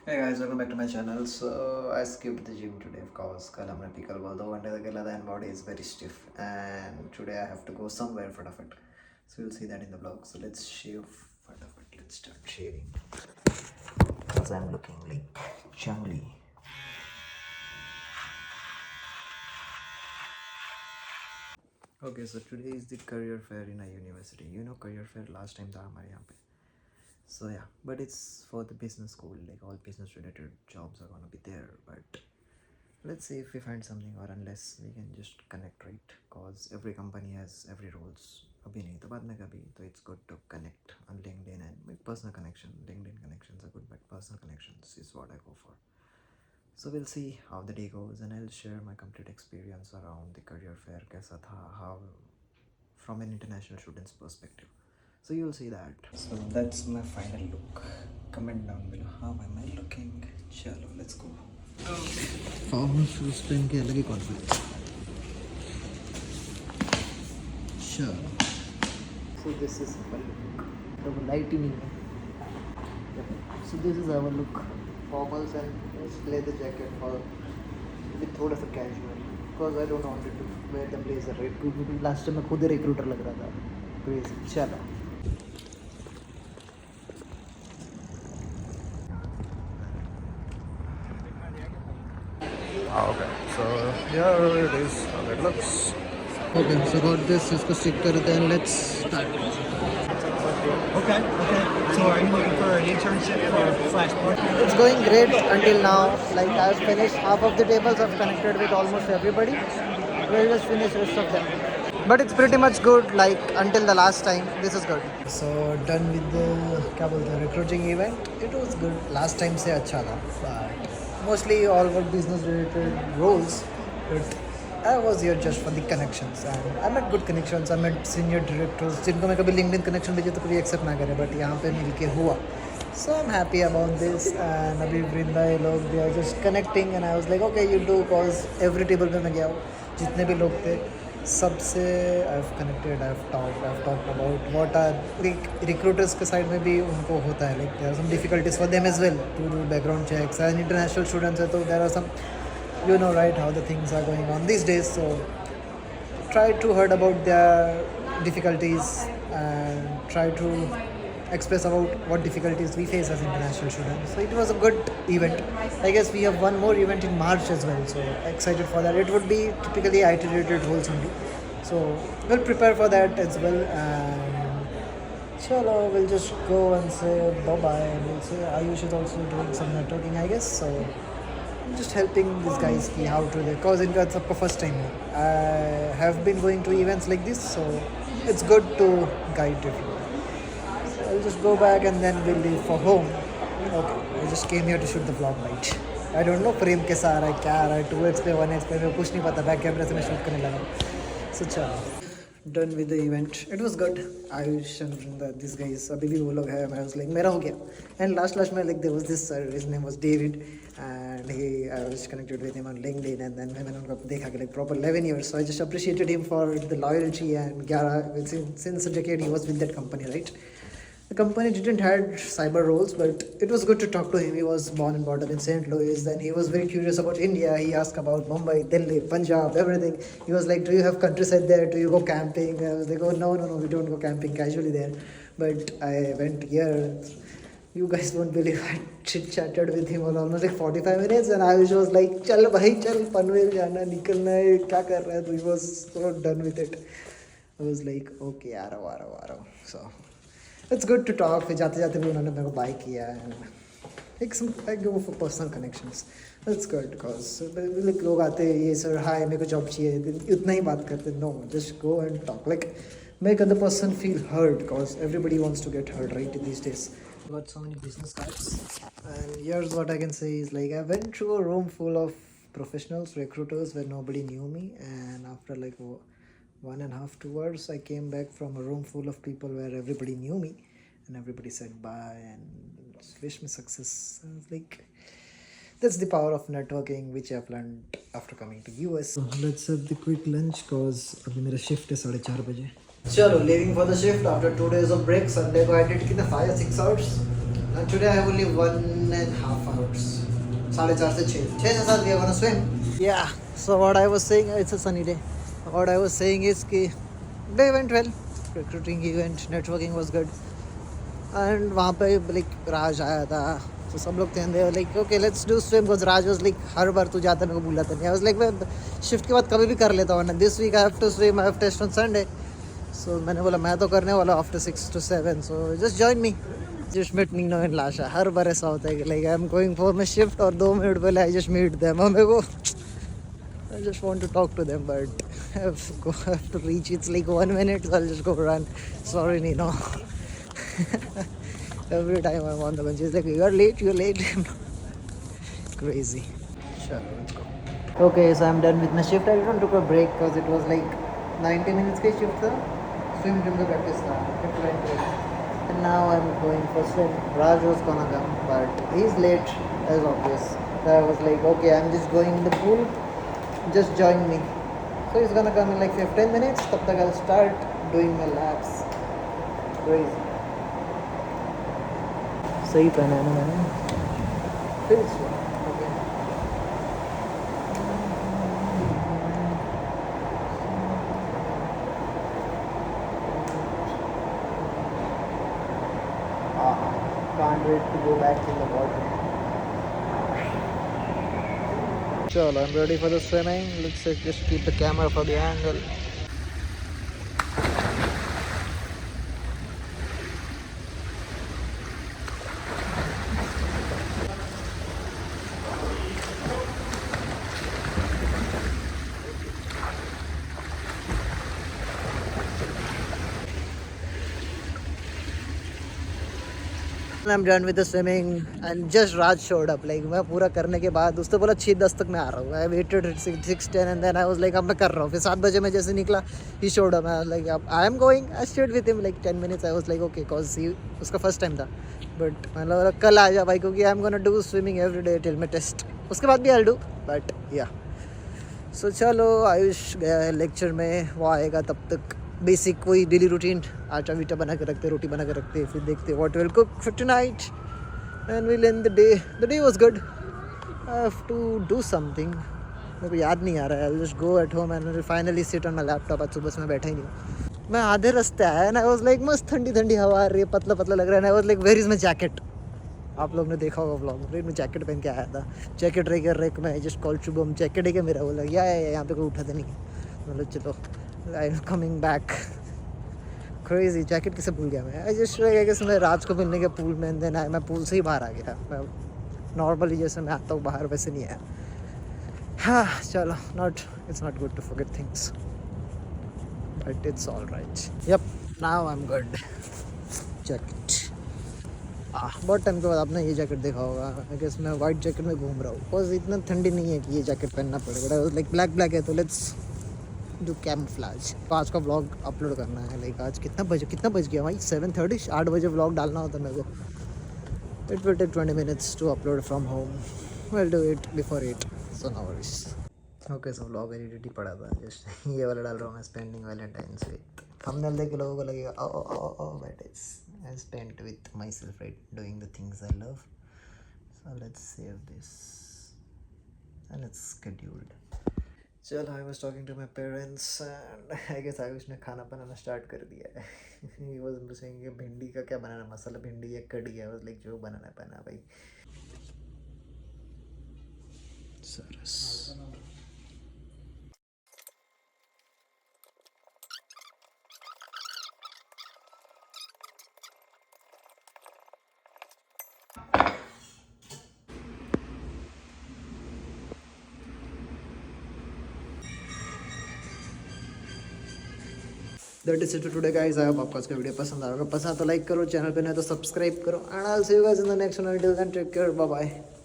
Hey guys, welcome back to my channel. So I skipped the gym today of course. कल हमने pickleball 2 घंटे तक खेला था and body is very stiff. And today I have to go somewhere फटाफट. So you'll see that in the vlog. So let's shave फटाफट. Let's start shaving. Because I'm looking like jungly. Okay, so today is the career fair in a university. You know career fair last time था हमारे यहाँ पे. So yeah, but it's for the business school, like all business related jobs are gonna be there. But let's see if we find something, or unless we can just connect, right? Cause every company has every roles. अभी नहीं तो बाद में कभी तो it's good to connect on LinkedIn and make personal connection. LinkedIn connections are good, but personal connections is what I go for. So we'll see how the day goes, and I'll share my complete experience around the career fair. कैसा था, how from an international student's perspective. So you'll see that. So that's my final look. Comment down below how am I looking. Chalo, let's go. Formal shoes पहन के अलग ही confidence. Chalo. So this is our look. The lighting. So this is our look. Formals and leather jacket for with थोड़ा सा casual. Because I don't want to wear the blazer, right? क्योंकि last time मैं खुद ही recruiter लग रहा था. Crazy. चलो. Okay, so here it is, how it looks. Okay, so got this, इसको stick करते हैं, let's start. Okay. So are you looking for an internship or flash part? It's going great until now. Like I've finished half of the tables. I've connected with almost everybody. We'll just finish rest of them. But it's pretty much good. Like until the last time, this is good. So done with the recruiting event. It was good. Last time से अच्छा था. But mostly all were business related roles. But I was here just for the connections, and I met good connections. I met senior directors जिनको मैं कभी LinkedIn connection भेजे तो कभी accept ना करे, but यहाँ पे मिलके हुआ. So I'm happy about this. And अभी वृंदा ये लोग they are just connecting, and I was like okay you do, cause every table पे मैं गया हूँ, जितने भी लोग थे सबसे I've connected, I've talked about what are like recruiters के side में भी उनको होता है, like there are some difficulties for them as well to do background checks, and international students है तो there are some, you know right how the things are going on these days. So try to heard about their difficulties and try to express about what difficulties we face as international students. So it was a good event. I guess we have one more event in March as well, so excited for that. It would be typically IT related roles only, so we'll prepare for that as well. And chalo, we'll just go and say bye bye, and we'll say Ayush is also doing some networking, I guess. So I'm just helping these guys see how to, because it's a first time. I have been going to events like this, so it's good to guide everyone. So I'll just go back and then we'll leave for home. Okay, I just came here to shoot the vlog bite. I don't know प्रेम कैसा आ रहा है, क्या आ रहा है, 2x पे 1x पे मैं कुछ नहीं पता, बैक कैमरे से मैं शूट करने लगा. So चलो, done with the event. It was good. Ayush and Vrinda, these guys, अभी भी वो लोग हैं. I was like मेरा हो गया. And last में like there was this sir, his name was David, and I was connected with him on LinkedIn, and then मैंने उनको देखा कि like proper 11 years. So I just appreciated him for the loyalty, and 11 since a decade he was with that company, right? The company didn't had cyber roles, but it was good to talk to him. He was born and brought up in St. Louis, and he was very curious about India. He asked about Mumbai, Delhi, Punjab, everything. He was like, do you have countryside there? Do you go camping? I was like, oh, no, we don't go camping casually there. But I went here. You guys won't believe I chit-chatted with him for almost like 45 minutes, and I was like, chal bhai, chal, Panvel jana, nikalna hai, kya kar raha hai? So he was so done with it. I was like, okay, aa raha. So it's good to talk. फिर जाते जाते भी उन्होंने मेरे को bye किया, and I go for personal connections. That's good because like लोग आते हैं, ये सर हाय मेरे को जॉब चाहिए, उतना ही बात करते. No, just go and talk. Like make other person feel heard, because everybody wants to get heard right these days. Got so many business cards, and here's what I can say is like I went through a room full of professionals, recruiters where nobody knew me, and after like 1.5 2 hours I came back from a room full of people where everybody knew me, and everybody said bye and wish me success. I was like, that's the power of networking, which I've learned after coming to US. So let's have the quick lunch, cause abhi mera shift hai 4:30 baje. Chalo, leaving for the shift after 2 days of break. Sunday I did 5 or 6 hours, and today I have only one 1.5 hours. 4:30 से 6. 6 से 7 we are gonna swim. Yeah. So what I was saying, it's a sunny day. What I was saying is कि day went well. Recruiting event, networking was good. And वहाँ पे like राज आया था. So सब लोग थे and they were like okay let's do swim because Raj was like हर बार तू जाता मेरे को बुलाता नहीं. I was like मैं shift के बाद कभी भी कर लेता हूँ ना. This week I have to swim. I have test on Sunday. So मैंने बोला मैं तो करने वाला after 6 to 7. So just join me. Just met Nino and Lasha. हर बार ऐसा होता है कि like I'm going for my shift और 2 मिनट पहले I just meet them. और मेरे को I just want to talk to them but I have to reach. It's like 1 minute so I'll just go run. Sorry Nino. Every time I'm on the bench he's like you're late. Crazy. Sure, let's go. Okay, so I'm done with my shift. I didn't took a break because it was like 90 minutes ka shift tha. Swim gym ka practice tha. It went well. And now I'm going for swim. Raj was gonna come, but he's late as obvious. So I was like, okay, I'm just going in the pool. Just join me. So he's gonna come in like 15 minutes. Tab tak I'll start doing my laps. Crazy. सही पहना है ना मैंने. Feels well. Okay. Can't wait to go back in the water. Chalo, I'm ready for the swimming. Let's just keep the camera for the angle. I'm done with the swimming and just Raj showed up. Like मैं पूरा करने के बाद उसने बोला 6:10 तक मैं आ रहा हूँ. I waited 6:10 and then I was like अब मैं कर रहा हूँ. फिर 7 बजे मैं जैसे निकला he showed up. I was like I am going. I stayed with him like 10 minutes. I was like okay cause he उसका first time था. But मैंने बोला कल आ जा भाई क्योंकि I'm gonna do swimming every day till my test. उसके बाद भी I'll do. But yeah. So चलो आयुष गया है लेक्चर में. वो आएगा तब तक बेसिक वही डेली रूटीन आटा वीटा बना के रखते रोटी बना के रखते फिर देखते what will cook for tonight and will end the day was good. I have to do something. मेरे को याद नहीं आ रहा है. I will just go at home and finally sit on my laptop. आज सुबह से मैं बैठा ही नहीं हूँ. मैं आधे रास्ते आया एंड आई वाज लाइक मस्त ठंडी ठंडी हवा आ रही है पतला पतला लग रहा है. I was like where is my jacket. आप लोग ने देखा होगा व्लॉग में. मैं जैकेट पहन के आया था. जैकेट रेकर रेक में जस्ट कॉल शुभम जैकेट है क्या मेरा. बोला यहाँ पे कोई उठाता नहीं. मतलब चलो I am coming back. Crazy. Jacket किसे भूल गया मैं. आई जस्ट कि मैं रात को मिलने के पूल में देना है. मैं पूल से ही बाहर आ गया. मैं नॉर्मली जैसे मैं आता हूँ बाहर वैसे नहीं आया. हाँ चलो it's not good to forget things but it's all right. Yep, now I'm good. Jacket बहुत टाइम के बाद आपने ये जैकेट देखा होगा. आई गेस मैं वाइट जैकेट में घूम रहा हूँ बिकॉज इतना ठंडी नहीं है कि ये जैकेट पहनना पड़ेगा. लाइक ब्लैक है तो लेट्स डू कैमफ्लाज. तो आज का व्लॉग अपलोड करना है. लाइक आज कितना बज गया भाई. 7:30. 8 बजे व्लॉग डालना होता मेरे को. It will take 20 minutes to upload from home. Will do it before 8 so no worries. Okay so vlog edit पड़ा था. जस्ट ये वाला डाल रहा हूँ मैं स्पेंडिंग वैलेंटाइन्स विद. थंबनेल देख के लोगों को लगेगा oh that is I spent with myself right doing the things I love. So let's save this and it's scheduled. चलो I was talking to my parents and I guess Ayush ने खाना बनाना start कर दिया है. He was saying कि भिंडी का क्या बनाना. मसाला भिंडी या कड़ी है. I was like जो बनाना बना भाई. सरस. That is it to today guys. I hope आपको आज का वीडियो पसंद आएगा. पसंद तो लाइक करो. चैनल पे नहीं तो सब्सक्राइब करो. And I will see you guys in the next one. Till then take care. Bye bye.